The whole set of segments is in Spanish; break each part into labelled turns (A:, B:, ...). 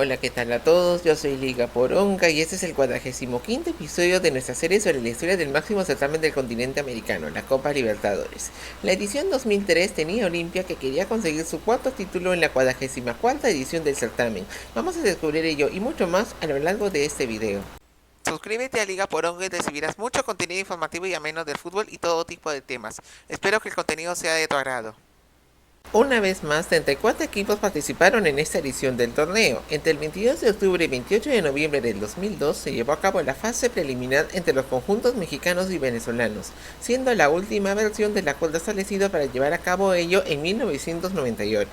A: Hola, ¿qué tal a todos? Yo soy Liga Poronga y este es el 45º episodio de nuestra serie sobre la historia del máximo certamen del continente americano, la Copa Libertadores. La edición 2003 tenía Olimpia, que quería conseguir su cuarto título en la 44ª edición del certamen. Vamos a descubrir ello y mucho más a lo largo de este video. Suscríbete a Liga Poronga y recibirás mucho contenido informativo y ameno del fútbol y todo tipo de temas. Espero que el contenido sea de tu agrado. Una vez más, 34 equipos participaron en esta edición del torneo. Entre el 22 de octubre y 28 de noviembre del 2002 se llevó a cabo la fase preliminar entre los conjuntos mexicanos y venezolanos, siendo la última versión del acuerdo establecido para llevar a cabo ello en 1998.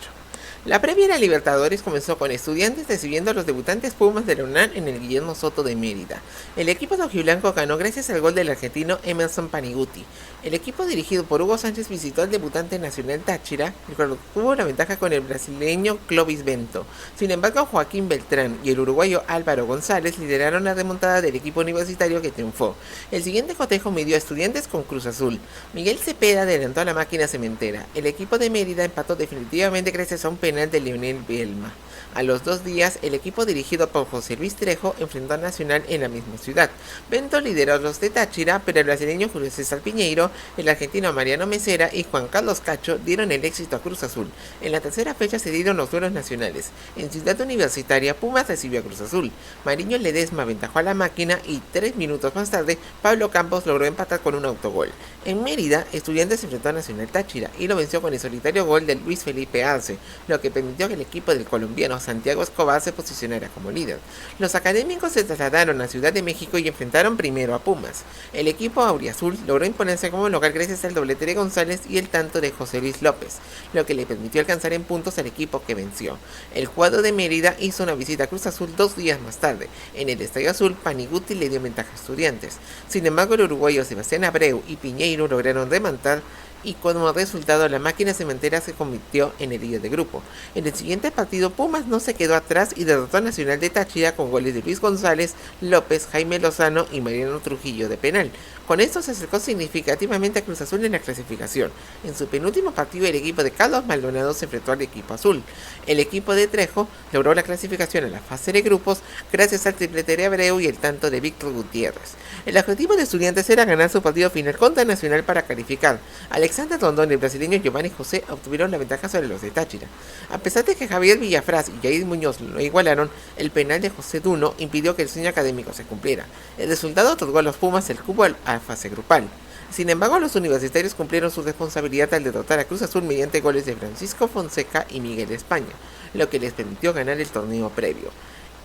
A: La previa a la Libertadores comenzó con Estudiantes recibiendo a los debutantes Pumas de la UNAM en el Guillermo Soto de Mérida. El equipo rojiblanco ganó gracias al gol del argentino Emerson Paniguti. El equipo dirigido por Hugo Sánchez visitó al debutante nacional Táchira, el cual tuvo la ventaja con el brasileño Clovis Bento. Sin embargo, Joaquín Beltrán y el uruguayo Álvaro González lideraron la remontada del equipo universitario, que triunfó. El siguiente cotejo midió a Estudiantes con Cruz Azul. Miguel Cepeda adelantó a la máquina cementera. El equipo de Mérida empató definitivamente gracias a un penal de Leonel Bielma. A los 2 días, el equipo dirigido por José Luis Trejo enfrentó a Nacional en la misma ciudad. Bento lideró a los de Táchira, pero el brasileño Julio César Piñeiro, el argentino Mariano Mesera y Juan Carlos Cacho dieron el éxito a Cruz Azul. En la tercera fecha se dieron los duelos nacionales. En Ciudad Universitaria, Pumas recibió a Cruz Azul. Mariño Ledesma aventajó a la máquina y 3 minutos más tarde, Pablo Campos logró empatar con un autogol. En Mérida, Estudiantes enfrentó a Nacional Táchira y lo venció con el solitario gol de Luis Felipe Arce, lo que permitió que el equipo del colombiano Santiago Escobar se posicionara como líder. Los académicos se trasladaron a Ciudad de México y enfrentaron primero a Pumas. El equipo auriazul logró imponerse como local gracias al doblete de González y el tanto de José Luis López, lo que le permitió alcanzar en puntos al equipo que venció. El cuadro de Mérida hizo una visita a Cruz Azul 2 días más tarde. En el Estadio Azul, Paniguti le dio ventaja a Estudiantes. Sin embargo, el uruguayo Sebastián Abreu y Piñeiro lograron remontar y como resultado la máquina cementera se convirtió en el líder de grupo. En el siguiente partido, Pumas no se quedó atrás y derrotó a Nacional de Táchira con goles de Luis González, López, Jaime Lozano y Mariano Trujillo de penal. Con esto se acercó significativamente a Cruz Azul en la clasificación. En su penúltimo partido, el equipo de Carlos Maldonado se enfrentó al equipo azul. El equipo de Trejo logró la clasificación a la fase de grupos gracias al triplete de Abreu y el tanto de Víctor Gutiérrez. El objetivo de Estudiantes era ganar su partido final contra Nacional para calificar. Alexander Rondón y el brasileño Giovanni José obtuvieron la ventaja sobre los de Táchira. A pesar de que Javier Villafrás y Jair Muñoz lo igualaron, el penal de José Duno impidió que el sueño académico se cumpliera. El resultado otorgó a los Pumas el cupo a fase grupal. Sin embargo, los universitarios cumplieron su responsabilidad al derrotar a Cruz Azul mediante goles de Francisco Fonseca y Miguel España, lo que les permitió ganar el torneo previo.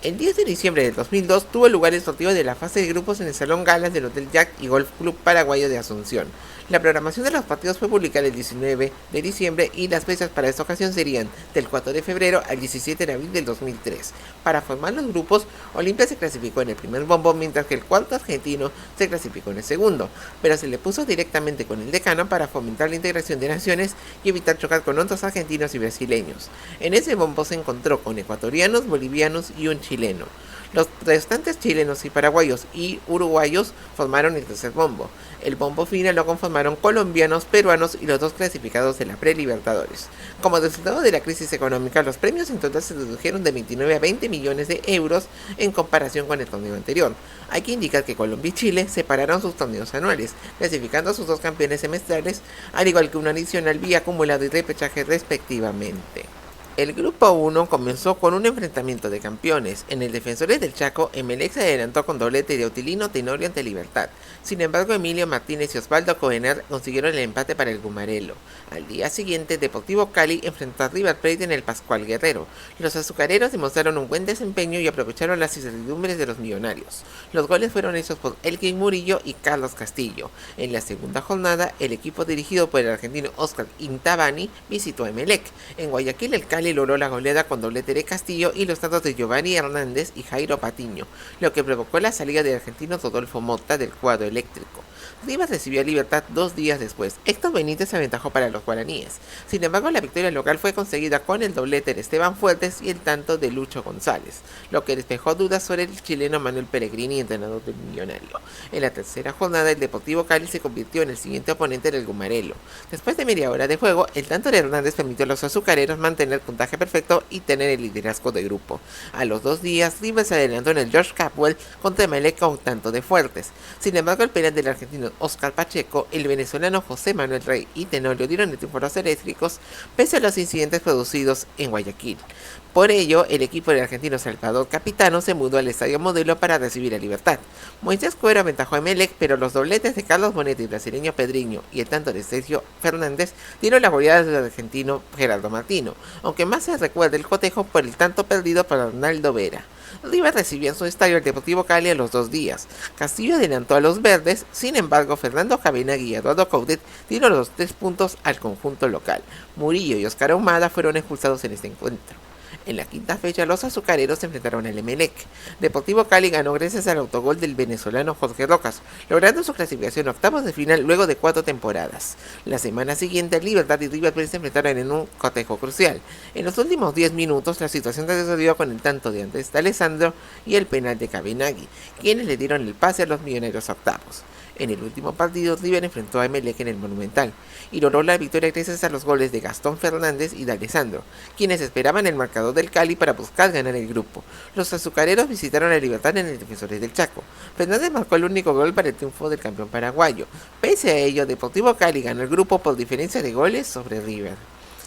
A: El 10 de diciembre de 2002 tuvo lugar el sorteo de la fase de grupos en el Salón Galas del Hotel Jack y Golf Club Paraguayo de Asunción. La programación de los partidos fue publicada el 19 de diciembre y las fechas para esta ocasión serían del 4 de febrero al 17 de abril del 2003. Para formar los grupos, Olimpia se clasificó en el primer bombo, mientras que el cuarto argentino se clasificó en el segundo, pero se le puso directamente con el decano para fomentar la integración de naciones y evitar chocar con otros argentinos y brasileños. En ese bombo se encontró con ecuatorianos, bolivianos y un chileno. Los restantes chilenos y paraguayos y uruguayos formaron el tercer bombo. El bombo final lo conformaron colombianos, peruanos y los dos clasificados de la pre-Libertadores. Como resultado de la crisis económica, los premios en total se redujeron de 29 a 20 millones de euros en comparación con el torneo anterior. Hay que indicar que Colombia y Chile separaron sus torneos anuales, clasificando a sus dos campeones semestrales, al igual que un adicional vía acumulado y repechaje respectivamente. El grupo 1 comenzó con un enfrentamiento de campeones. En el Defensores del Chaco, Emelec se adelantó con doblete de Utilino Tenorio ante Libertad. Sin embargo, Emilio Martínez y Osvaldo Coener consiguieron el empate para el Gumarelo. Al día siguiente, Deportivo Cali enfrentó a River Plate en el Pascual Guerrero. Los azucareros demostraron un buen desempeño y aprovecharon las incertidumbres de los millonarios. Los goles fueron hechos por Elkin Murillo y Carlos Castillo. En la segunda jornada, el equipo dirigido por el argentino Oscar Intabani visitó a Emelec. En Guayaquil, el Cali logró la goleada con doblete de Castillo y los tantos de Giovanni Hernández y Jairo Patiño, lo que provocó la salida del argentino Rodolfo Mota del cuadro eléctrico. Rivas recibió a Libertad 2 días después. Héctor Benítez se aventajó para los guaraníes. Sin embargo, la victoria local fue conseguida con el doblete de Esteban Fuertes y el tanto de Lucho González, lo que despejó dudas sobre el chileno Manuel Pellegrini, entrenador del Millonario. En la tercera jornada, el Deportivo Cali se convirtió en el siguiente oponente del Gumarelo. Después de media hora de juego, el tanto de Hernández permitió a los azucareros mantener puntaje perfecto y tener el liderazgo de grupo. A los 2 días, River se adelantó en el George Capwell contra Emelec con tanto de fuertes. Sin embargo, el penal del argentino Oscar Pacheco, el venezolano José Manuel Rey y Tenorio dieron el triunfo a los eléctricos pese a los incidentes producidos en Guayaquil. Por ello, el equipo del argentino Salvador Capitano se mudó al Estadio Modelo para recibir a Libertad. Moisés Cuero aventajó a Emelec, pero los dobletes de Carlos Bonetti, brasileño Pedriño y el tanto de Sergio Fernández dieron la goleada del argentino Gerardo Martino, aunque más se recuerda el cotejo por el tanto perdido por Arnaldo Vera. River recibió en su estadio el Deportivo Cali a los 2 días. Castillo adelantó a los verdes, sin embargo Fernando Cabenagui y Eduardo Coudet dieron los 3 puntos al conjunto local. Murillo y Oscar Ahumada fueron expulsados en este encuentro. En la quinta fecha, los azucareros se enfrentaron al Emelec. Deportivo Cali ganó gracias al autogol del venezolano Jorge Rocas, logrando su clasificación a octavos de final luego de 4 temporadas. La semana siguiente, Libertad y River Plate se enfrentaron en un cotejo crucial. En los últimos 10 minutos, la situación se resolvió con el tanto de Andrés D'Alessandro y el penal de Cabenagui, quienes le dieron el pase a los millonarios a octavos. En el último partido, River enfrentó a Emelec en el Monumental y logró la victoria gracias a los goles de Gastón Fernández y D'Alessandro, quienes esperaban el marcador del Cali para buscar ganar el grupo. Los azucareros visitaron a Libertad en el Defensores del Chaco. Fernández marcó el único gol para el triunfo del campeón paraguayo. Pese a ello, Deportivo Cali ganó el grupo por diferencia de goles sobre River.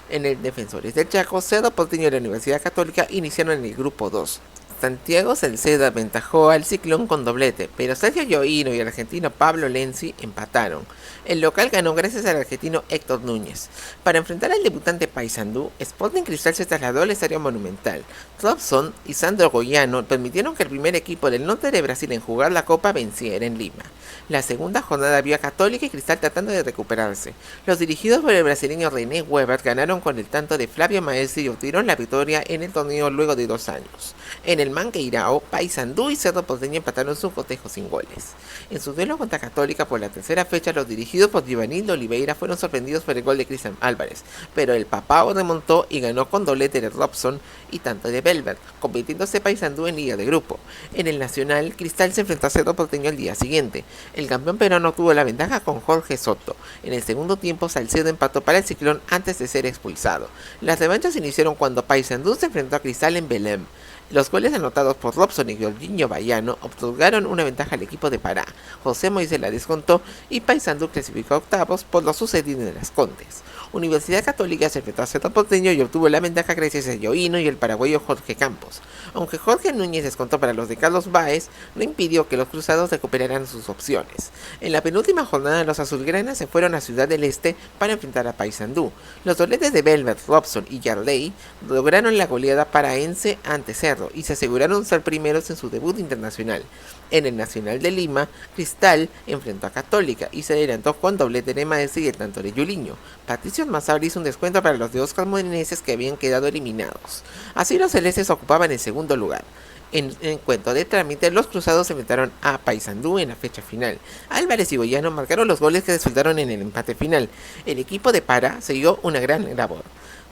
A: En el Defensores del Chaco, Cerro Porteño y la Universidad Católica iniciaron en el grupo 2. Santiago Salcedo aventajó al Ciclón con doblete, pero Sergio Yohino y el argentino Pablo Lenzi empataron. El local ganó gracias al argentino Héctor Núñez. Para enfrentar al debutante Paysandú, Sporting Cristal se trasladó al Estadio Monumental. Robson y Sandro Goyano permitieron que el primer equipo del norte de Brasil en jugar la Copa venciera en Lima. La segunda jornada vio a Católica y Cristal tratando de recuperarse. Los dirigidos por el brasileño René Weber ganaron con el tanto de Flavio Maestri y obtuvieron la victoria en el torneo luego de 2 años. En el Manqueirao, Paysandú y Cerro Porteño empataron su cotejo sin goles. En su duelo contra Católica por la tercera fecha, los dirigidos por Giovanni Oliveira fueron sorprendidos por el gol de Cristian Álvarez, pero el Papao remontó y ganó con doblete de Robson y tanto de Belbert, convirtiéndose Paysandú en liga de grupo. En el Nacional, Cristal se enfrentó a Cerro Porteño el día siguiente. El campeón peruano tuvo la ventaja con Jorge Soto. En el segundo tiempo, Salcedo empató para el Ciclón antes de ser expulsado. Las revanchas iniciaron cuando Paysandú se enfrentó a Cristal en Belém. Los goles anotados por Robson y Jorginho Baiano otorgaron una ventaja al equipo de Pará. José Moisés la descontó y Paysandú clasificó a octavos por lo sucedido en Las Condes. Universidad Católica se enfrentó a Cerro Porteño y obtuvo la ventaja gracias a Yohino y el paraguayo Jorge Campos. Aunque Jorge Núñez descontó para los de Carlos Báez, no impidió que los cruzados recuperaran sus opciones. En la penúltima jornada, los azulgranas se fueron a Ciudad del Este para enfrentar a Paysandú. Los dobletes de Belbert, Robson y Yarley lograron la goleada paraense ante Cerro y se aseguraron ser primeros en su debut internacional. En el Nacional de Lima, Cristal enfrentó a Católica y se adelantó con doblete de Maestri y el tanto de Yuliño. Patricio Almanzar hizo un descuento para los de Oscar Moreneses que habían quedado eliminados. Así los celestes ocupaban el segundo lugar. En encuentro de trámite, los cruzados se enfrentaron a Paysandú en la fecha final. Álvarez y Goyano marcaron los goles que resultaron en el empate final. El equipo de Pará siguió una gran labor.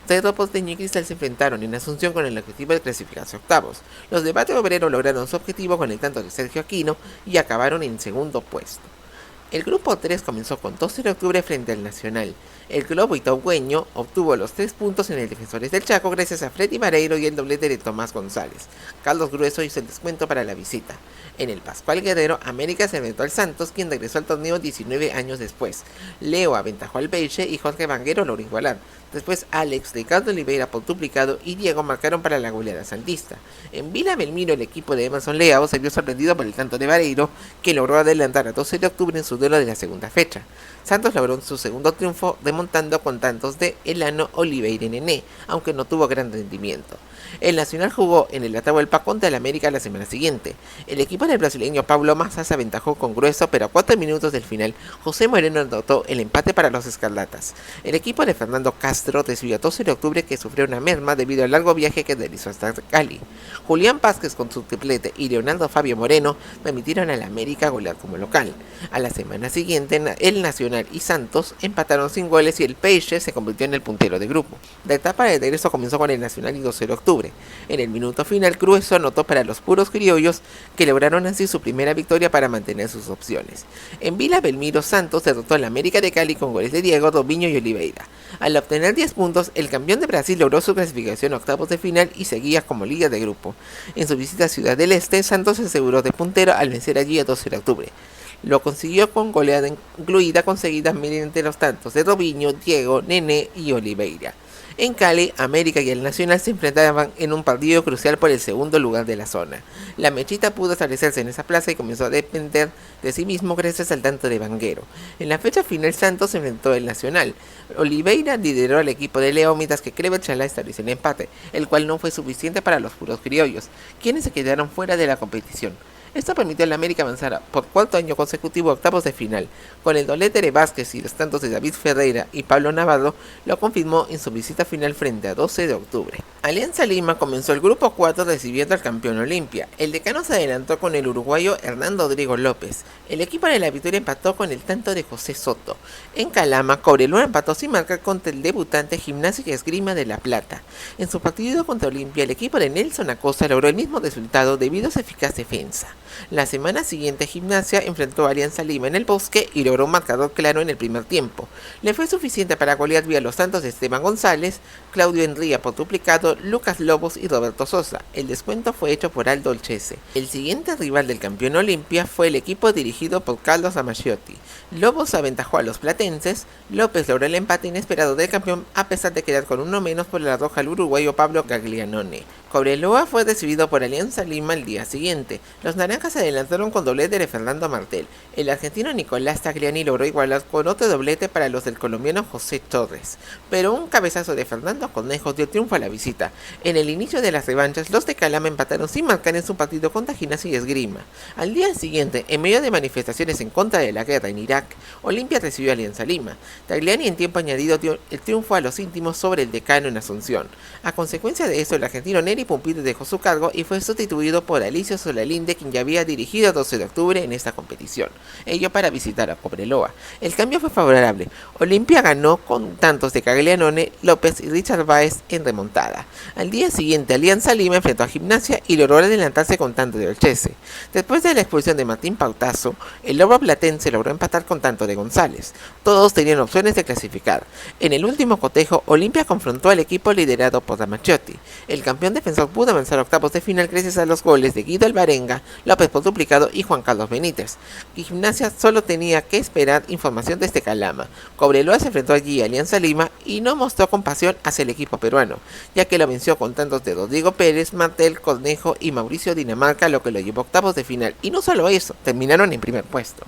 A: Cerro Porteño y Cristal se enfrentaron en Asunción con el objetivo de clasificarse a octavos. Los de Bate Obrero lograron su objetivo con el tanto de Sergio Aquino y acabaron en segundo puesto. El grupo 3 comenzó con 12 de octubre frente al Nacional. El Globo Itaugueño obtuvo los 3 puntos en el Defensores del Chaco gracias a Freddy Vareiro y el doblete de Tomás González. Carlos Grueso hizo el descuento para la visita. En el Pascual Guerrero, América se enfrentó al Santos, quien regresó al torneo 19 años después. Leo aventajó al Beixe y Jorge Vanguero logró igualar. Después Alex, Ricardo Oliveira por duplicado y Diego marcaron para la goleada santista. En Vila Belmiro, el equipo de Emerson Leao se vio sorprendido por el tanto de Vareiro, que logró adelantar a 12 de octubre en su duelo de la segunda fecha. Santos logró su segundo triunfo remontando con tantos de Elano, Oliveira y Nené, aunque no tuvo gran rendimiento. El Nacional jugó en el Atahualpa contra el América la semana siguiente. El equipo del brasileño Pablo Massa se aventajó con Grueso, pero a 4 minutos del final, José Moreno anotó el empate para los Escarlatas. El equipo de Fernando Castro recibió a 12 de octubre que sufrió una merma debido al largo viaje que realizó hasta Cali. Julián Vázquez con su triplete y Leonardo Fabio Moreno permitieron al América golear como local. A la semana siguiente, el Nacional y Santos empataron sin goles y el Peixe se convirtió en el puntero de grupo. La etapa de regreso comenzó con el Nacional y 12 de octubre. octubre. En el minuto final, Grueso anotó para los puros criollos, que lograron así su primera victoria para mantener sus opciones. En Vila Belmiro, Santos derrotó al América de Cali con goles de Diego, Robinho y Oliveira. Al obtener 10 puntos, el campeón de Brasil logró su clasificación a octavos de final y seguía como líder de grupo. En su visita a Ciudad del Este, Santos se aseguró de puntero al vencer allí a 12 de octubre. Lo consiguió con goleada incluida conseguida mediante los tantos de Robinho, Diego, Nené y Oliveira. En Cali, América y el Nacional se enfrentaban en un partido crucial por el segundo lugar de la zona. La Mechita pudo establecerse en esa plaza y comenzó a depender de sí mismo gracias al tanto de Vanguero. En la fecha final, Santos se enfrentó al Nacional. Oliveira lideró al equipo de León, mientras que Cleber Chalá estableció el empate, el cual no fue suficiente para los puros criollos, quienes se quedaron fuera de la competición. Esto permitió al América avanzar por cuarto año consecutivo a octavos de final. Con el doblete de Vázquez y los tantos de David Ferreira y Pablo Navarro, lo confirmó en su visita final frente a 12 de octubre. Alianza Lima comenzó el grupo 4 recibiendo al campeón Olimpia. El decano se adelantó con el uruguayo Hernando Rodrigo López. El equipo de la victoria empató con el tanto de José Soto. En Calama, Cobreloa empató sin marcar contra el debutante Gimnasia y Esgrima de La Plata. En su partido contra Olimpia, el equipo de Nelson Acosta logró el mismo resultado debido a su eficaz defensa. La semana siguiente, Gimnasia enfrentó a Alianza Lima en el Bosque y logró un marcador claro en el primer tiempo. Le fue suficiente para golear vía los tantos de Esteban González, Claudio Enría por duplicado, Lucas Lobos y Roberto Sosa. El descuento fue hecho por Aldo Olchese. El siguiente rival del campeón Olimpia fue el equipo dirigido por Carlos Amacciotti. Lobos aventajó a los platenses, López logró el empate inesperado del campeón a pesar de quedar con uno menos por la roja al uruguayo Pablo Gaglianone. Cobreloa fue recibido por Alianza Lima el día siguiente. Los naranjas se adelantaron con doblete de Fernando Martel. El argentino Nicolás Tagliani logró igualar con otro doblete para los del colombiano José Torres. Pero un cabezazo de Fernando Conejo dio triunfo a la visita. En el inicio de las revanchas, los de Calama empataron sin marcar en su partido contra Gimnasia y Esgrima. Al día siguiente, en medio de manifestaciones en contra de la guerra en Irak, Olimpia recibió a Alianza Lima. Tagliani en tiempo añadido dio el triunfo a los íntimos sobre el decano en Asunción. A consecuencia de eso, el argentino Neri Pumpido dejó su cargo y fue sustituido por Alicio Solalinde, quien ya había dirigido el 12 de octubre en esta competición, ello para visitar a Cobreloa. El cambio fue favorable. Olimpia ganó con tantos de Gaglianone, López y Richard Báez en remontada. Al día siguiente, Alianza Lima enfrentó a Gimnasia y logró adelantarse con tanto de Olchese. Después de la expulsión de Martín Pautazo, el Lobo Platense logró empatar con tanto de González. Todos tenían opciones de clasificar. En el último cotejo, Olimpia confrontó al equipo liderado por Amacciotti. El campeón defensor pudo avanzar a octavos de final gracias a los goles de Guido Alvarenga, López por duplicado y Juan Carlos Benítez. Gimnasia solo tenía que esperar información desde Calama. Cobreloa se enfrentó allí a Alianza Lima y no mostró compasión hacia el equipo peruano, ya que lo venció con tantos de Rodrigo Pérez, Martel, Cornejo y Mauricio Dinamarca, lo que lo llevó a octavos de final. Y no solo eso, terminaron en primer puesto.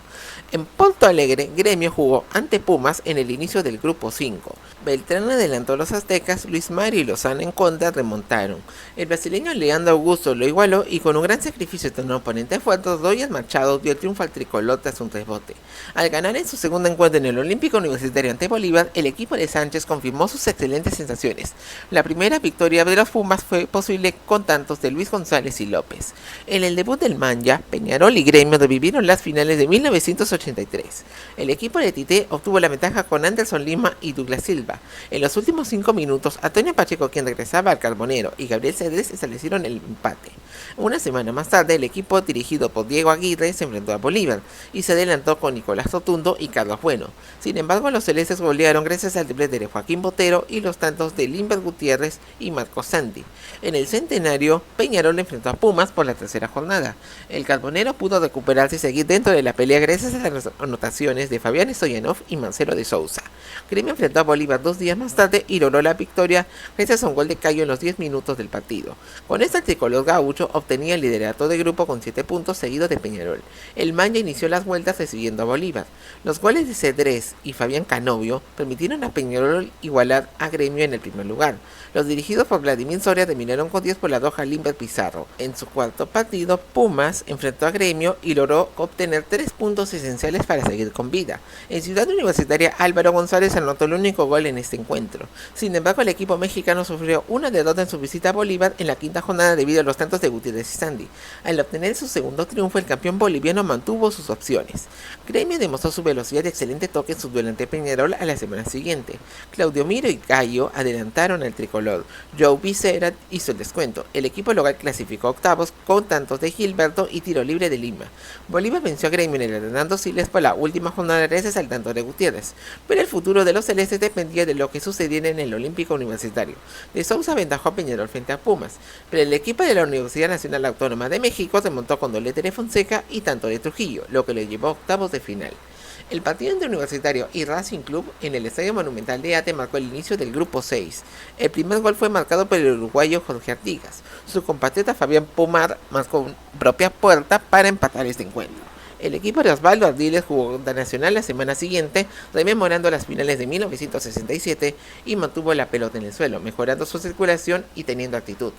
A: En Porto Alegre, Gremio jugó ante Pumas en el inicio del grupo 5. Beltrán adelantó a los aztecas, Luis Mario y Lozano en contra remontaron. El brasileño Leandro Augusto lo igualó y con un gran sacrificio de un oponente fuerte, Roger Machado dio el triunfo al tricolor tras un rebote. Al ganar en su segundo encuentro en el Olímpico Universitario ante Bolívar, el equipo de Sánchez confirmó sus excelentes sensaciones. La primera victoria de los Pumas fue posible con tantos de Luis González y López. En el debut del Manja, Peñarol y Gremio revivieron las finales de 1983. El equipo de Tite obtuvo la ventaja con Anderson Lima y Douglas Silva. En los últimos 5 minutos, Antonio Pacheco, quien regresaba al Carbonero, y Gabriel Cedrés establecieron el empate. Una semana más tarde, el equipo dirigido por Diego Aguirre se enfrentó a Bolívar y se adelantó con Nicolás Rotundo y Carlos Bueno. Sin embargo, los celestes golearon gracias al triplete de Joaquín Botero y los tantos de Limber Gutiérrez y Marcos Santi. En el centenario, Peñarol enfrentó a Pumas por la tercera jornada. El Carbonero pudo recuperarse y seguir dentro de la pelea gracias a las anotaciones de Fabián Stoyanov y Marcelo de Sousa. Gremio enfrentó a Bolívar 2 días más tarde y logró la victoria gracias a un gol de Cayo en los 10 minutos del partido. Con esto, el tricolor gaucho obtenía el liderato de grupo con 7 puntos seguidos de Peñarol. El Manja inició las vueltas recibiendo a Bolívar. Los goles de Cedrés y Fabián Canovio permitieron a Peñarol igualar a Gremio en el primer lugar. Los dirigidos por Vladimir Soria terminaron con 10 por la roja Limber Pizarro. En su cuarto partido, Pumas enfrentó a Gremio y logró obtener 3 puntos esenciales para seguir con vida. En Ciudad Universitaria, Álvaro González Suárez anotó el único gol en este encuentro. Sin embargo, el equipo mexicano sufrió una derrota en su visita a Bolívar en la quinta jornada debido a los tantos de Gutiérrez y Sandy. Al obtener su segundo triunfo, el campeón boliviano mantuvo sus opciones. Gremio demostró su velocidad y excelente toque en su duelo ante Peñarol a la semana siguiente. Claudio Miro y Gallo adelantaron al tricolor. Joe Vicera hizo el descuento. El equipo local clasificó a octavos con tantos de Gilberto y tiro libre de Lima. Bolívar venció a Gremio en el Hernando Siles por la última jornada gracias al tanto de Gutiérrez, pero el futuro de los celestes dependía de lo que sucediera en el Olímpico Universitario. De Sousa aventajó a Peñarol frente a Pumas, pero el equipo de la Universidad Nacional Autónoma de México se montó con doblete de Fonseca y tanto de Trujillo, lo que le llevó a octavos de final. El partido entre Universitario y Racing Club en el Estadio Monumental de Ate marcó el inicio del grupo 6. El primer gol fue marcado por el uruguayo Jorge Artigas. Su compatriota Fabián Pomar marcó propia puerta para empatar este encuentro. El equipo de Osvaldo Ardiles jugó contra Nacional la semana siguiente, rememorando las finales de 1967 y mantuvo la pelota en el suelo, mejorando su circulación y teniendo actitud.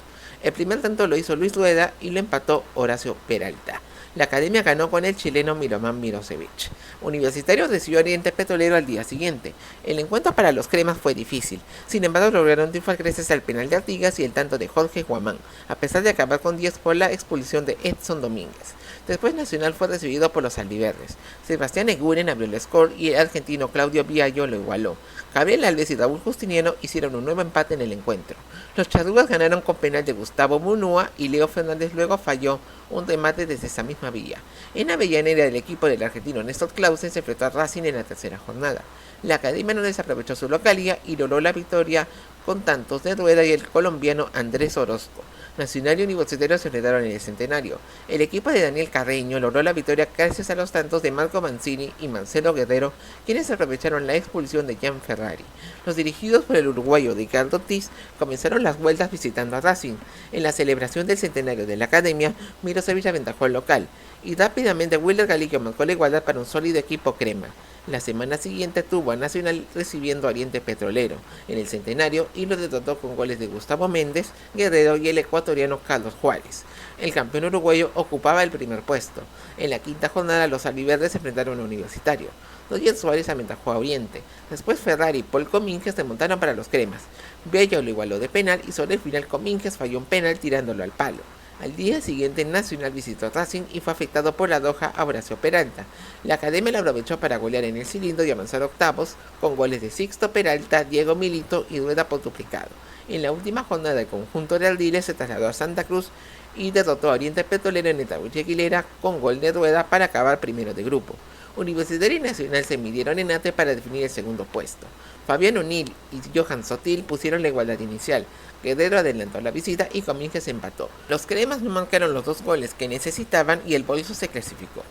A: El primer tanto lo hizo Luis Rueda y lo empató Horacio Peralta. La academia ganó con el chileno Miroman Mirosevic. Universitario recibió a Oriente Petrolero al día siguiente. El encuentro para los cremas fue difícil, sin embargo lograron triunfar gracias al penal de Artigas y el tanto de Jorge Guamán, a pesar de acabar con 10 por la expulsión de Edson Domínguez. Después Nacional fue recibido por los albiverdes. Sebastián Eguren abrió el score y el argentino Claudio Viallo lo igualó. Gabriel Alves y Raúl Justiniano hicieron un nuevo empate en el encuentro. Los charrúas ganaron con penal de Gustavo Munúa y Leo Fernández luego falló un remate desde esa misma vía. En Avellaneda, el equipo del argentino Néstor Clausen se enfrentó a Racing en la tercera jornada. La academia no desaprovechó su localía y logró la victoria con tantos de Rueda y el colombiano Andrés Orozco. Nacional y Universitario se enfrentaron en el Centenario. El equipo de Daniel Carreño logró la victoria gracias a los tantos de Marco Mancini y Marcelo Guerrero, quienes aprovecharon la expulsión de Gian Ferrari. Los dirigidos por el uruguayo Ricardo Ortiz comenzaron las vueltas visitando a Racing. En la celebración del centenario de la academia, Mirosevic aventajó al local, y rápidamente Wilder Galicio marcó la igualdad para un sólido equipo crema. La semana siguiente tuvo a Nacional recibiendo a Oriente Petrolero en el Centenario y lo derrotó con goles de Gustavo Méndez, Guerrero y el ecuatoriano Carlos Juárez. El campeón uruguayo ocupaba el primer puesto. En la quinta jornada los albiverdes se enfrentaron a Universitario. Roger Suárez aventajó a Oriente. Después Ferrari y Paul Comínguez se montaron para los cremas. Bello lo igualó de penal y sobre el final Comínguez falló un penal tirándolo al palo. Al día siguiente Nacional visitó a Racing y fue afectado por la doja a Horacio Peralta. La academia la aprovechó para golear en el cilindro y avanzar a octavos con goles de Sixto Peralta, Diego Milito y Rueda por duplicado. En la última jornada el conjunto de Ardiles se trasladó a Santa Cruz y derrotó a Oriente Petrolero en Etabuchi Aguilera con gol de Rueda para acabar primero de grupo. Universitario y Nacional se midieron en Ate para definir el segundo puesto. Fabián O'Neill y Johan Sotil pusieron la igualdad inicial. Guerrero adelantó la visita y Comínguez empató. Los cremas no marcaron los 2 goles que necesitaban y el Bolso se clasificó.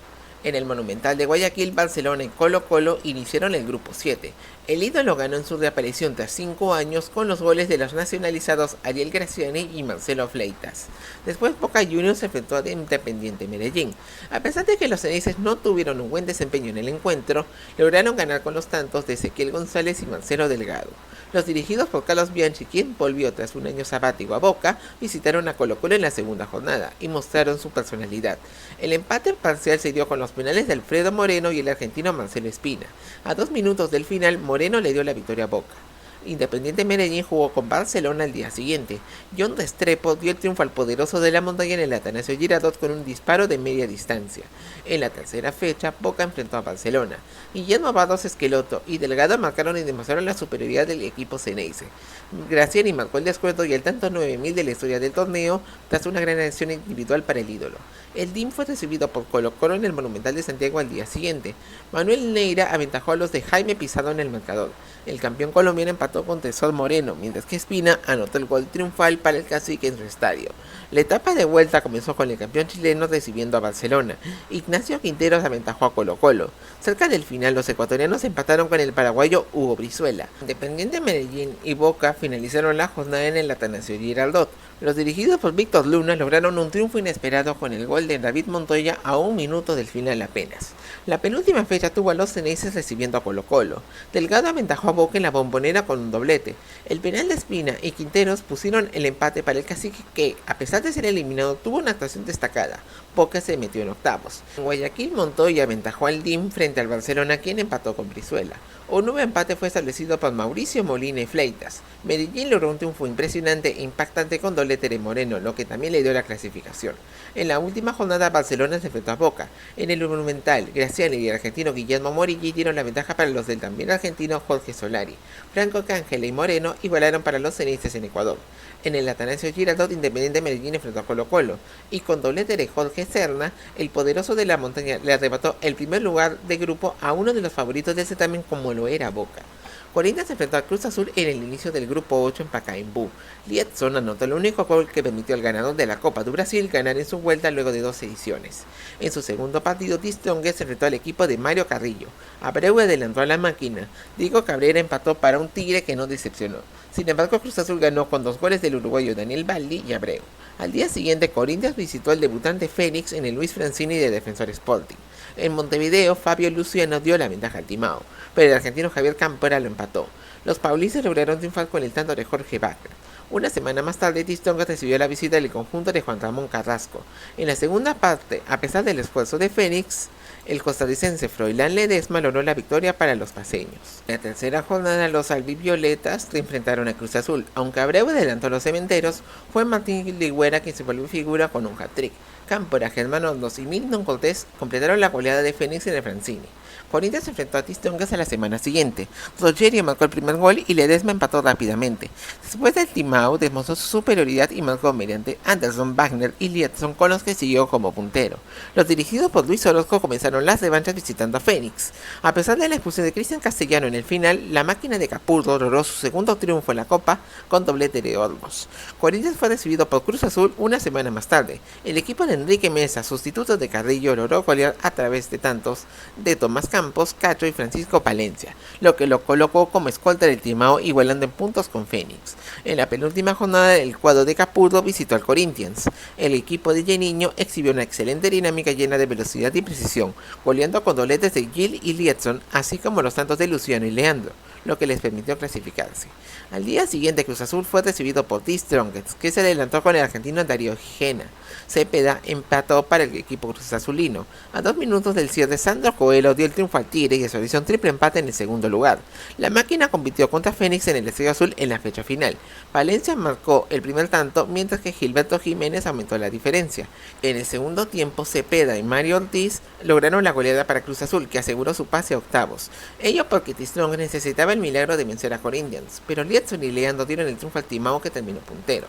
A: En el Monumental de Guayaquil, Barcelona y Colo-Colo iniciaron el grupo 7. El ídolo ganó en su reaparición tras 5 años con los goles de los nacionalizados Ariel Graciani y Marcelo Fleitas. Después Boca Juniors se enfrentó a Independiente Medellín. A pesar de que los ceneices no tuvieron un buen desempeño en el encuentro, lograron ganar con los tantos de Ezequiel González y Marcelo Delgado. Los dirigidos por Carlos Bianchi, quien volvió tras un año sabático a Boca, visitaron a Colo-Colo en la segunda jornada y mostraron su personalidad. El empate parcial se dio con los penales de Alfredo Moreno y el argentino Marcelo Espina. A 2 minutos del final, Moreno le dio la victoria a Boca. Independiente Medellín jugó con Barcelona al día siguiente. John Restrepo dio el triunfo al poderoso de la montaña en el Atanasio Girardot con un disparo de media distancia. En la tercera fecha, Boca enfrentó a Barcelona. Guillermo Barros Esqueloto y Delgado marcaron y demostraron la superioridad del equipo ceneice. Graciani marcó el descuento y el tanto 9000 de la historia del torneo tras una gran acción individual para el ídolo. El DIM fue recibido por Colo-Colo en el Monumental de Santiago al día siguiente. Manuel Neira aventajó a los de Jaime Pizarro en el marcador. El campeón colombiano empató con Tresor Moreno, mientras que Espina anotó el gol triunfal para el Cacique en su estadio. La etapa de vuelta comenzó con el campeón chileno recibiendo a Barcelona. Ignacio Quinteros aventajó a Colo-Colo. Cerca del final, los ecuatorianos empataron con el paraguayo Hugo Brizuela. Independiente Medellín y Boca finalizaron la jornada en el Atanasio Girardot. Los dirigidos por Víctor Luna lograron un triunfo inesperado con el gol de David Montoya a 1 minuto del final apenas. La penúltima fecha tuvo a los ceneices recibiendo a Colo-Colo. Delgado aventajó a Boca en la Bombonera con un doblete. El penal de Espina y Quinteros pusieron el empate para el Cacique que, a pesar de ser eliminado, tuvo una actuación destacada. Boca se metió en octavos. En Guayaquil, Montoya aventajó al DIM frente al Barcelona, quien empató con Brizuela. Un nuevo empate fue establecido por Mauricio Molina y Fleitas. Medellín logró un triunfo impresionante e impactante con doblete de Moreno, lo que también le dio la clasificación. En la última jornada Barcelona se enfrentó a Boca. En el Monumental, Graciani y el argentino Guillermo Morigi dieron la ventaja para los del también argentino Jorge Solari. Franco Cángela y Moreno igualaron para los cenistas en Ecuador. En el Atanasio Girardot, Independiente Medellín enfrentó a Colo Colo, y con doblete de Jorge Serna, el poderoso de la montaña le arrebató el primer lugar de grupo a uno de los favoritos del certamen como lo era Boca. Corinthians se enfrentó a Cruz Azul en el inicio del grupo 8 en Pacaembu. Liedson anotó el único gol que permitió al ganador de la Copa do Brasil ganar en su vuelta luego de 2 ediciones. En su segundo partido, The Strongest se enfrentó al equipo de Mario Carrillo. Abreu adelantó a la máquina. Diego Cabrera empató para un Tigre que no decepcionó. Sin embargo, Cruz Azul ganó con 2 goles del uruguayo Daniel Baldi y Abreu. Al día siguiente, Corinthians visitó al debutante Fénix en el Luis Francini de Defensor Sporting. En Montevideo, Fabio Luciano dio la ventaja al Timao, pero el argentino Javier Campora lo empató. Los paulistas lograron triunfar con el tanto de Jorge Bacra. Una semana más tarde, Tistonga recibió la visita del conjunto de Juan Ramón Carrasco. En la segunda parte, a pesar del esfuerzo de Fénix, el costarricense Froilán Ledesma logró la victoria para los paceños. En la tercera jornada, los albivioletas se enfrentaron a Cruz Azul. Aunque Abreu adelantó a los cementeros, fue Martín Ligüera quien se volvió figura con un hat-trick. Cámpora, Germán Hornos y Milton Cortés completaron la goleada de Fénix en el Francini. Corinthians se enfrentó a Tistongas a la semana siguiente. Rogerio marcó el primer gol y Ledesma empató rápidamente. Después del Timao demostró su superioridad y marcó mediante Anderson, Wagner y Liedson, con los que siguió como puntero. Los dirigidos por Luis Orozco comenzaron las revanchas visitando a Fénix. A pesar de la expulsión de Cristian Castellano en el final, la máquina de Capurro logró su segundo triunfo en la Copa con doblete de Olmos. Corinthians fue recibido por Cruz Azul una semana más tarde. El equipo de Enrique Mesa, sustituto de Carrillo, logró golear a través de tantos de Tomás Campos, Cacho y Francisco Palencia, lo que lo colocó como escolta del Timao, igualando en puntos con Fénix. En la penúltima jornada, el cuadro de Capurro visitó al Corinthians. El equipo de Geniño exhibió una excelente dinámica llena de velocidad y precisión, goleando con dobletes de Gil y Liedson, así como los tantos de Luciano y Leandro, lo que les permitió clasificarse. Al día siguiente, Cruz Azul fue recibido por The Strongest, que se adelantó con el argentino Darío Gijena. Cepeda empató para el equipo Cruz Azulino. A 2 minutos del cierre, Sandro Coelho dio el triunfo al Tigre y estableció un triple empate en el segundo lugar. La máquina compitió contra Fénix en el Estadio Azul en la fecha final. Palencia marcó el primer tanto, mientras que Gilberto Jiménez aumentó la diferencia. En el segundo tiempo, Cepeda y Mario Ortiz lograron la goleada para Cruz Azul, que aseguró su pase a octavos. Ello porque T-Strong necesitaba el milagro de vencer a Corinthians, pero Liedson y Leandro dieron el triunfo al Timao, que terminó puntero.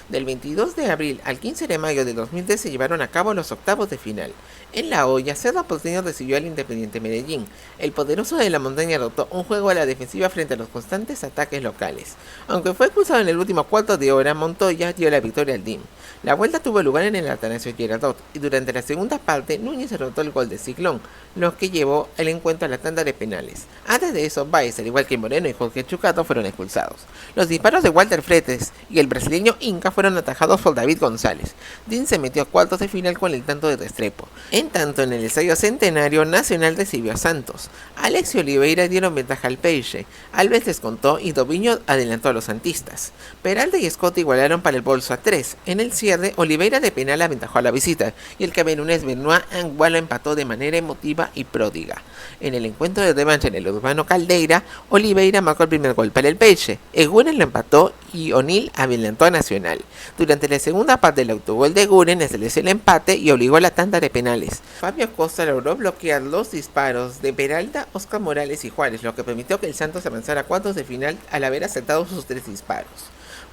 A: Del 22 de abril al 15 de mayo de 2010 se llevaron a cabo los octavos de final. En La Hoya, Cerro Porteño recibió al Independiente Medellín. El poderoso de la montaña adoptó un juego a la defensiva frente a los constantes ataques locales. Aunque fue expulsado en el último cuarto de hora, Montoya dio la victoria al DIM. La vuelta tuvo lugar en el Atanasio Girardot y durante la segunda parte Núñez anotó el gol de Ciclón, lo que llevó el encuentro a la tanda de penales. Antes de eso, Baez, al igual que Moreno y Jorge Chucato, fueron expulsados. Los disparos de Walter Fretes y el brasileño Inca fueron atajados por David González. DIM se metió a cuartos de final con el tanto de Restrepo. En tanto, en el Estadio Centenario, Nacional recibió a Santos. Alex y Oliveira dieron ventaja al Peixe. Alves descontó y Doviño adelantó a los santistas. Peralta y Scott igualaron para el bolso a 3. En el cierre, Oliveira de penal aventajó a la visita y el camerunés Benoit Angualo empató de manera emotiva y pródiga. En el encuentro de revancha en el Urbano Caldeira, Oliveira marcó el primer gol para el Peixe. Eguren lo empató y O'Neill adelantó a Nacional. Durante la segunda parte, el autogol de Guren estableció el empate y obligó a la tanda de penales. Fabio Costa logró bloquear los disparos de Peralta, Oscar Morales y Juárez, lo que permitió que el Santos avanzara a cuartos de final al haber acertado sus 3 disparos.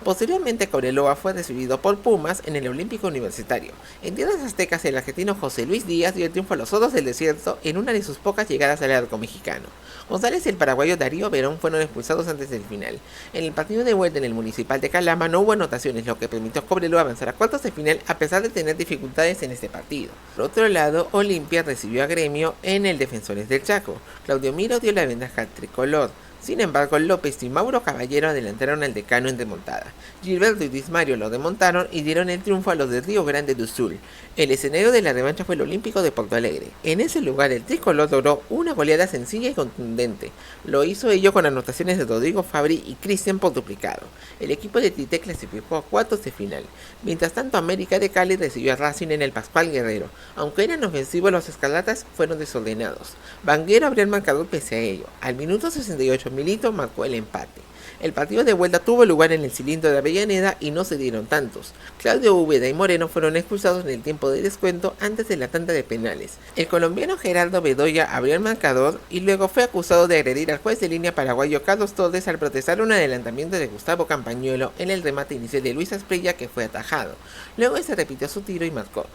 A: Posteriormente, Cobreloa fue recibido por Pumas en el Olímpico Universitario. En tierras aztecas, el argentino José Luis Díaz dio el triunfo a los Osos del Desierto en una de sus pocas llegadas al arco mexicano. González y el paraguayo Darío Verón fueron expulsados antes del final. En el partido de vuelta en el Municipal de Calama no hubo anotaciones, lo que permitió a Cobreloa avanzar a cuartos de final a pesar de tener dificultades en este partido. Por otro lado, Olimpia recibió a Gremio en el Defensores del Chaco. Claudio Miro dio la ventaja al tricolor. Sin embargo, López y Mauro Caballero adelantaron al decano en remontada. Gilberto y Luis Mario lo remontaron y dieron el triunfo a los de Río Grande do Sul. El escenario de la revancha fue el Olímpico de Porto Alegre. En ese lugar, el tricolor logró una goleada sencilla y contundente. Lo hizo ello con anotaciones de Rodrigo Fabri y Cristian por duplicado. El equipo de Tite clasificó a cuartos de final. Mientras tanto, América de Cali recibió a Racing en el Pascual Guerrero. Aunque eran ofensivos, los escarlatas fueron desordenados. Vanguero abrió el marcador pese a ello. Al minuto 68, Milito marcó el empate. El partido de vuelta tuvo lugar en el cilindro de Avellaneda y no se dieron tantos. Claudio Úbeda y Moreno fueron expulsados en el tiempo de descuento antes de la tanda de penales. El colombiano Gerardo Bedoya abrió el marcador y luego fue acusado de agredir al juez de línea paraguayo Carlos Torres al protestar un adelantamiento de Gustavo Campañuelo en el remate inicial de Luis Asprilla, que fue atajado. Luego se repitió su tiro y marcó.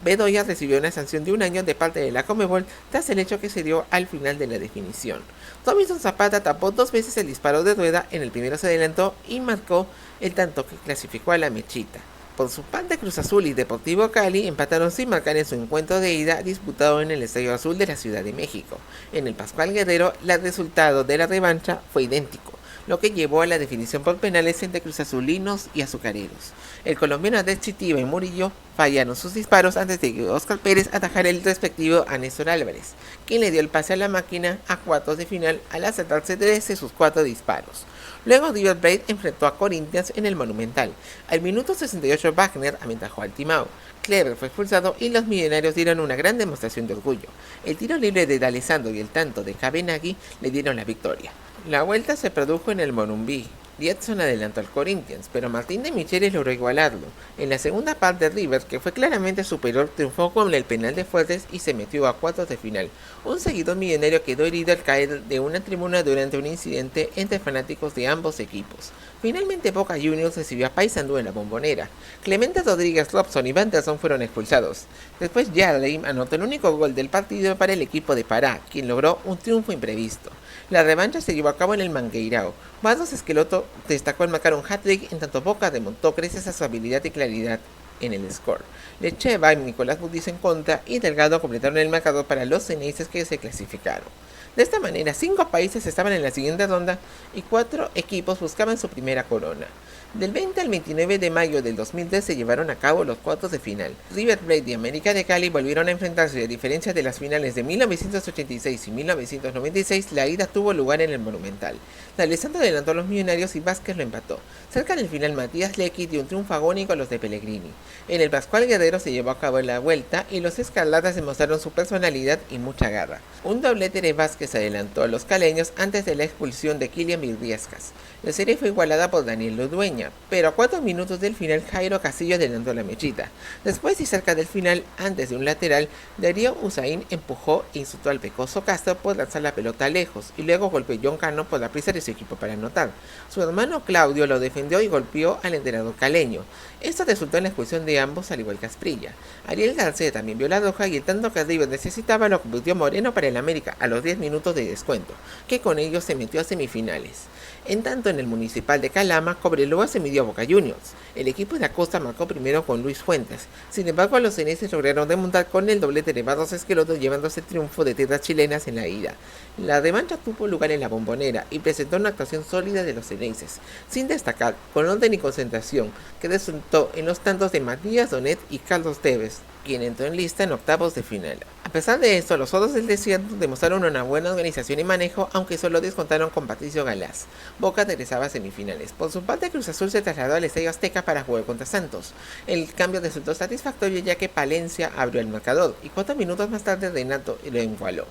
A: Bedoya recibió una sanción de 1 año de parte de la Conmebol tras el hecho que se dio al final de la definición. Robinson Zapata tapó 2 veces el disparo de Rueda, en el primero se adelantó y marcó el tanto que clasificó a la Mechita. Por su parte, Cruz Azul y Deportivo Cali empataron sin marcar en su encuentro de ida disputado en el Estadio Azul de la Ciudad de México. En el Pascual Guerrero, el resultado de la revancha fue idéntico, lo que llevó a la definición por penales entre cruzazulinos y azucareros. El colombiano Andrés Chitiba y Murillo fallaron sus disparos antes de que Óscar Pérez atajara el respectivo a Néstor Álvarez, quien le dio el pase a la máquina a cuartos de final al acertarse 3 de sus 4 disparos. Luego River Plate enfrentó a Corinthians en el Monumental. Al minuto 68 Wagner aventajó al Timao. Kleber fue expulsado y los millonarios dieron una gran demostración de orgullo. El tiro libre de D'Alessandro y el tanto de Cabenagui le dieron la victoria. La vuelta se produjo en el Morumbí. Edson adelantó al Corinthians, pero Martín de Michelis logró igualarlo. En la segunda parte, River, que fue claramente superior, triunfó con el penal de Fuertes y se metió a cuartos de final. Un seguidor millonario quedó herido al caer de una tribuna durante un incidente entre fanáticos de ambos equipos. Finalmente, Boca Juniors recibió a Paysandú en la Bombonera. Clemente Rodríguez, Robson y Vanderson fueron expulsados. Después, Jardim anotó el único gol del partido para el equipo de Pará, quien logró un triunfo imprevisto. La revancha se llevó a cabo en el Mangueirao. Barros Esqueloto destacó al marcar un hat-trick, en tanto Boca remontó gracias a su habilidad y claridad en el score. Lecheva y Nicolás Budiz en contra y Delgado completaron el marcador para los ceneices, que se clasificaron. De esta manera, 5 países estaban en la siguiente ronda y 4 equipos buscaban su primera corona. Del 20 al 29 de mayo del 2003 se llevaron a cabo los cuartos de final. River Plate y América de Cali volvieron a enfrentarse. A diferencia de las finales de 1986 y 1996, la ida tuvo lugar en el Monumental. D'Alessandro adelantó a los millonarios y Vázquez lo empató. Cerca del final, Matías Lecky dio un triunfo agónico a los de Pellegrini. En el Pascual Guerrero se llevó a cabo la vuelta y los escarlatas demostraron su personalidad y mucha garra. Un doblete de Vázquez adelantó a los caleños antes de la expulsión de Kylian Virriescas. La serie fue igualada por Daniel Ludueña, pero a 4 minutos del final Jairo Castillo adelantó a la Mechita. Después y cerca del final, antes de un lateral, Darío Usain empujó e insultó al pecoso Castro por lanzar la pelota lejos, y luego golpeó a John Cano por la prisa de su equipo para anotar. Su hermano Claudio lo defendió y golpeó al entrenador caleño. Esto resultó en la expulsión de ambos, al igual que Asprilla. Ariel García también vio la roja y el tanto que River necesitaba lo convirtió Moreno para el América a los 10 minutos de descuento, que con ello se metió a semifinales. En tanto, en el Municipal de Calama, Cobreloa se midió a Boca Juniors. El equipo de la costa marcó primero con Luis Fuentes. Sin embargo, los ceneices lograron remontar con el doblete de Barros Esqueloto, llevándose el triunfo de tierras chilenas en la ida. La revancha tuvo lugar en la Bombonera y presentó una actuación sólida de los ceneices, sin destacar, con orden y concentración, que resultó en los tantos de Matías Donet y Carlos Tevez, quien entró en lista en octavos de final. A pesar de esto, los Osos del Desierto demostraron una buena organización y manejo, aunque solo descontaron con Patricio Galaz. Boca regresaba a semifinales. Por su parte, Cruz Azul se trasladó al Estadio Azteca para jugar contra Santos. El cambio resultó satisfactorio, ya que Palencia abrió el marcador y 4 minutos más tarde Renato lo igualó.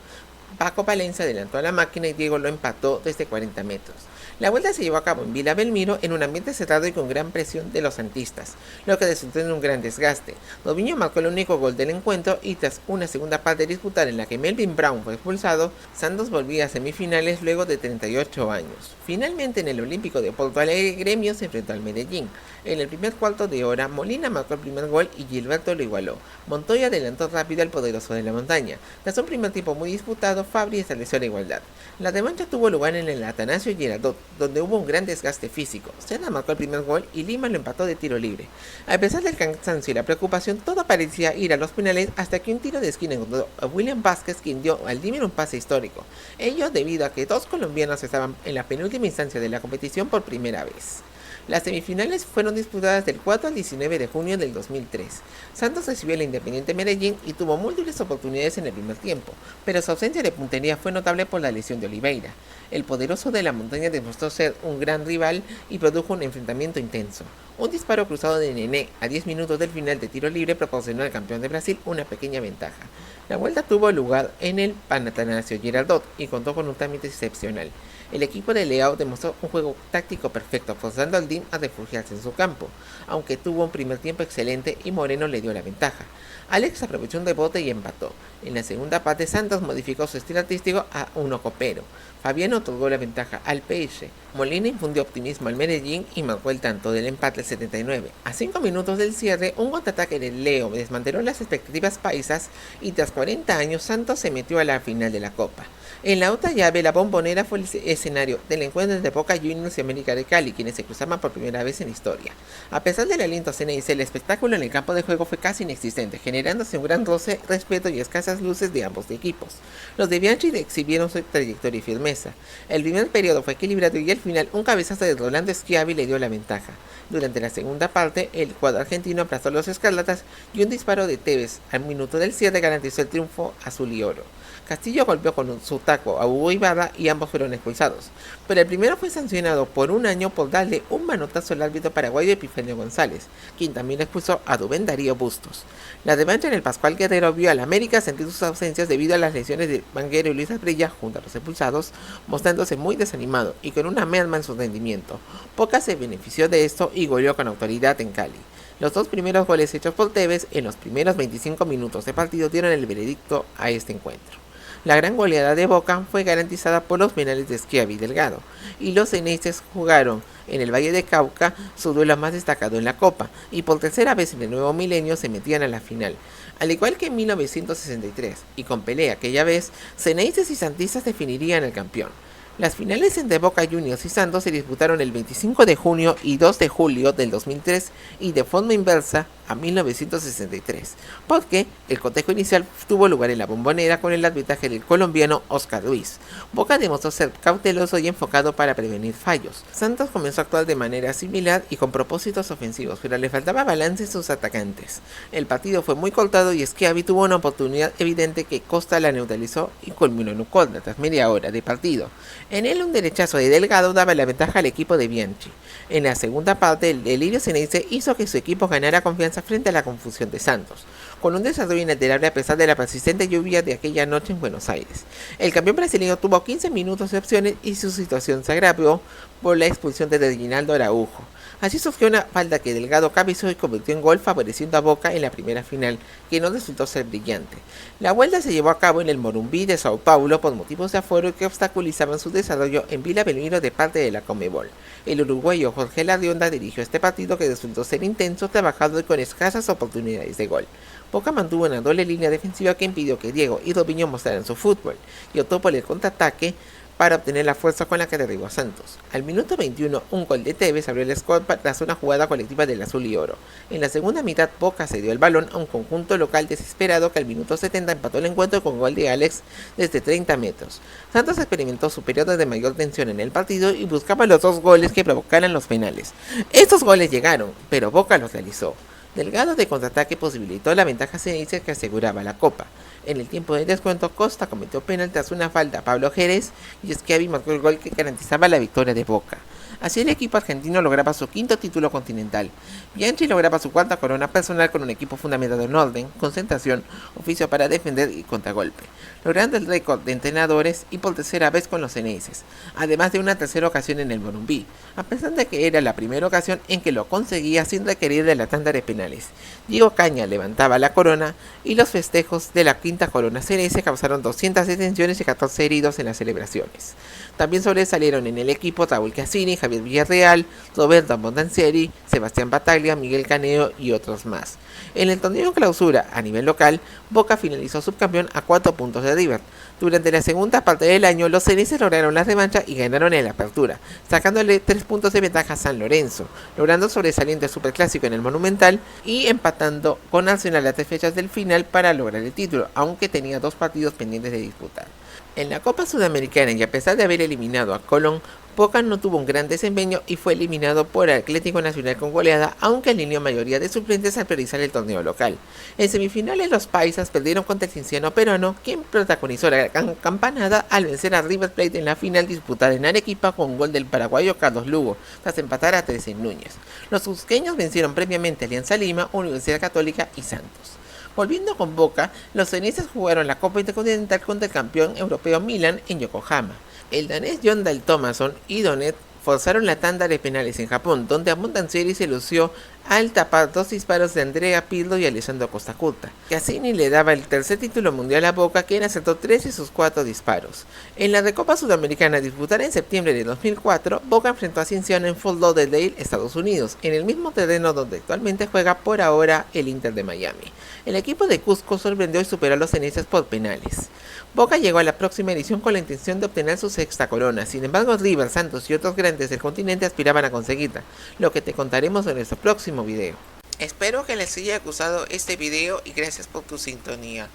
A: Paco Palencia adelantó a la máquina y Diego lo empató desde 40 metros. La vuelta se llevó a cabo en Villa Belmiro en un ambiente cerrado y con gran presión de los santistas, lo que resultó en un gran desgaste. Robinho marcó el único gol del encuentro y tras una segunda parte disputada en la que Melvin Brown fue expulsado, Santos volvía a semifinales luego de 38 años. Finalmente, en el Olímpico de Porto Alegre, Gremio se enfrentó al Medellín. En el primer cuarto de hora, Molina marcó el primer gol y Gilberto lo igualó. Montoya adelantó rápido al poderoso de la montaña. Tras un primer tiempo muy disputado, Fabri estableció la igualdad. La revancha tuvo lugar en el Atanasio Girardot, donde hubo un gran desgaste físico. Senna marcó el primer gol y Lima lo empató de tiro libre. A pesar del cansancio y la preocupación, todo parecía ir a los penales hasta que un tiro de esquina encontró a William Vázquez, quien dio al Lima un pase histórico. Ello debido a que dos colombianos estaban en la penúltima instancia de la competición por primera vez. Las semifinales fueron disputadas del 4 al 19 de junio del 2003. Santos recibió al Independiente Medellín y tuvo múltiples oportunidades en el primer tiempo, pero su ausencia de puntería fue notable por la lesión de Oliveira. El poderoso de la montaña demostró ser un gran rival y produjo un enfrentamiento intenso. Un disparo cruzado de Nené a 10 minutos del final de tiro libre proporcionó al campeón de Brasil una pequeña ventaja. La vuelta tuvo lugar en el Atanasio Girardot y contó con un trámite excepcional. El equipo de Leao demostró un juego táctico perfecto, forzando al DIM a refugiarse en su campo, aunque tuvo un primer tiempo excelente y Moreno le dio la ventaja. Alex aprovechó un rebote y empató. En la segunda parte, Santos modificó su estilo artístico a uno copero. Fabián otorgó la ventaja al PSG. Molina infundió optimismo al Medellín y marcó el tanto del empate al 79. A 5 minutos del cierre, un contraataque de Leo desmanteló las expectativas paisas y tras 40 años Santos se metió a la final de la Copa. En la otra llave, la Bombonera fue el escenario del encuentro entre Boca Juniors y América de Cali, quienes se cruzaban por primera vez en la historia. A pesar del aliento ceneice, el espectáculo en el campo de juego fue casi inexistente, generándose un gran roce, respeto y escasas luces de ambos equipos. Los de Bianchi exhibieron su trayectoria y firmeza. El primer periodo fue equilibrado y al final un cabezazo de Rolando Schiavi le dio la ventaja. Durante la segunda parte, el cuadro argentino aplastó a los escarlatas y un disparo de Tevez al minuto del cierre garantizó el triunfo azul y oro. Castillo golpeó con su taco a Hugo Ibarra y ambos fueron expulsados, pero el primero fue sancionado por un año por darle un manotazo al árbitro paraguayo Epifanio González, quien también expulsó a Rubén Darío Bustos. La revancha en el Pascual Guerrero vio al América sentir sus ausencias debido a las lesiones de Vanguero y Luis Asprilla junto a los expulsados, mostrándose muy desanimado y con una merma en su rendimiento. Boca se benefició de esto y goleó con autoridad en Cali. Los dos primeros goles hechos por Tevez en los primeros 25 minutos de partido dieron el veredicto a este encuentro. La gran goleada de Boca fue garantizada por los penales de Schiavi y Delgado, y los ceneices jugaron en el Valle de Cauca su duelo más destacado en la Copa, y por tercera vez en el nuevo milenio se metían a la final. Al igual que en 1963, y con pelea aquella vez, ceneices y santistas definirían al campeón. Las finales entre Boca Juniors y Santos se disputaron el 25 de junio y 2 de julio del 2003 y de forma inversa a 1963, porque el cotejo inicial tuvo lugar en la Bombonera con el arbitraje del colombiano Oscar Ruiz. Boca demostró ser cauteloso y enfocado para prevenir fallos. Santos comenzó a actuar de manera similar y con propósitos ofensivos, pero le faltaba balance en sus atacantes. El partido fue muy cortado y Schiavi tuvo una oportunidad evidente que Costa la neutralizó y culminó en un córner tras media hora de partido. En él un derechazo de Delgado daba la ventaja al equipo de Bianchi. En la segunda parte, el delirio ceneice hizo que su equipo ganara confianza frente a la confusión de Santos, con un desarrollo inalterable a pesar de la persistente lluvia de aquella noche en Buenos Aires. El campeón brasileño tuvo 15 minutos de opciones y su situación se agravó por la expulsión de Reginaldo Araujo. Así surgió una falta que Delgado cabezó y convirtió en gol, favoreciendo a Boca en la primera final, que no resultó ser brillante. La vuelta se llevó a cabo en el Morumbi de Sao Paulo por motivos de aforo que obstaculizaban su desarrollo en Vila Belmiro de parte de la Conmebol. El uruguayo Jorge Larrionda dirigió este partido que resultó ser intenso, trabajado y con escasas oportunidades de gol. Boca mantuvo una doble línea defensiva que impidió que Diego y Robinho mostraran su fútbol, y optó por el contraataque para obtener la fuerza con la que derribó a Santos. Al minuto 21, un gol de Tevez abrió el score tras una jugada colectiva del azul y oro. En la segunda mitad, Boca cedió el balón a un conjunto local desesperado que al minuto 70 empató el encuentro con gol de Alex desde 30 metros. Santos experimentó su periodo de mayor tensión en el partido y buscaba los dos goles que provocaran los penales. Estos goles llegaron, pero Boca los realizó. Delgado de contraataque posibilitó la ventaja ceneice que aseguraba la Copa. En el tiempo de descuento, Costa cometió penal tras una falta a Pablo Jerez y Schiavi marcó el gol que garantizaba la victoria de Boca. Así el equipo argentino lograba su quinto título continental. Bianchi lograba su cuarta corona personal con un equipo fundamentado en orden, concentración, oficio para defender y contragolpe, logrando el récord de entrenadores y por tercera vez con los ceneices, además de una tercera ocasión en el Morumbi, a pesar de que era la primera ocasión en que lo conseguía sin requerir de la tanda de penales. Diego Caña levantaba la corona y los festejos de la quinta corona ceneice causaron 200 detenciones y 14 heridos en las celebraciones. También sobresalieron en el equipo Raúl Cassini, Javier Javier Villarreal, Roberto Montanzieri, Sebastián Bataglia, Miguel Caneo y otros más. En el torneo clausura a nivel local, Boca finalizó subcampeón a 4 puntos de River. Durante la segunda parte del año, los ceneices lograron la revancha y ganaron en la apertura, sacándole 3 puntos de ventaja a San Lorenzo, logrando sobresaliente superclásico en el Monumental y empatando con Arsenal a 3 fechas del final para lograr el título, aunque tenía 2 partidos pendientes de disputar. En la Copa Sudamericana, y a pesar de haber eliminado a Colón, Boca no tuvo un gran desempeño y fue eliminado por Atlético Nacional con goleada, aunque alineó mayoría de suplentes al priorizar el torneo local. En semifinales los paisas perdieron contra el Cienciano peruano, quien protagonizó la campanada al vencer a River Plate en la final disputada en Arequipa con gol del paraguayo Carlos Lugo, tras empatar a 13 en Núñez. Los cusqueños vencieron previamente a Alianza Lima, Universidad Católica y Santos. Volviendo con Boca, los ceneices jugaron la Copa Intercontinental contra el campeón europeo Milan en Yokohama. El danés Jon Dahl Tomasson y Donet forzaron la tanda de penales en Japón, donde Montanzieri se lució al tapar 2 disparos de Andrea Pirlo y Alessandro Costa Curta. Cassini le daba el tercer título mundial a Boca, quien acertó 3 de sus 4 disparos. En la Recopa Sudamericana disputada en septiembre de 2004, Boca enfrentó a Cienciano en Fort Lauderdale, Estados Unidos, en el mismo terreno donde actualmente juega por ahora el Inter de Miami. El equipo de Cusco sorprendió y superó a los ceneices por penales. Boca llegó a la próxima edición con la intención de obtener su sexta corona, sin embargo River, Santos y otros grandes del continente aspiraban a conseguirla, lo que te contaremos en nuestro próximo video. Espero que les haya gustado este video y gracias por tu sintonía.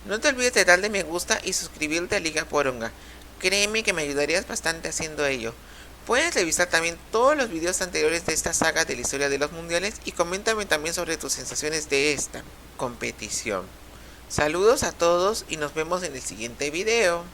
A: No te olvides de darle me gusta y suscribirte a Liga Poronga, créeme que me ayudarías bastante haciendo ello. Puedes revisar también todos los videos anteriores de esta saga de la historia de los mundiales y coméntame también sobre tus sensaciones de esta competición. Saludos a todos y nos vemos en el siguiente video.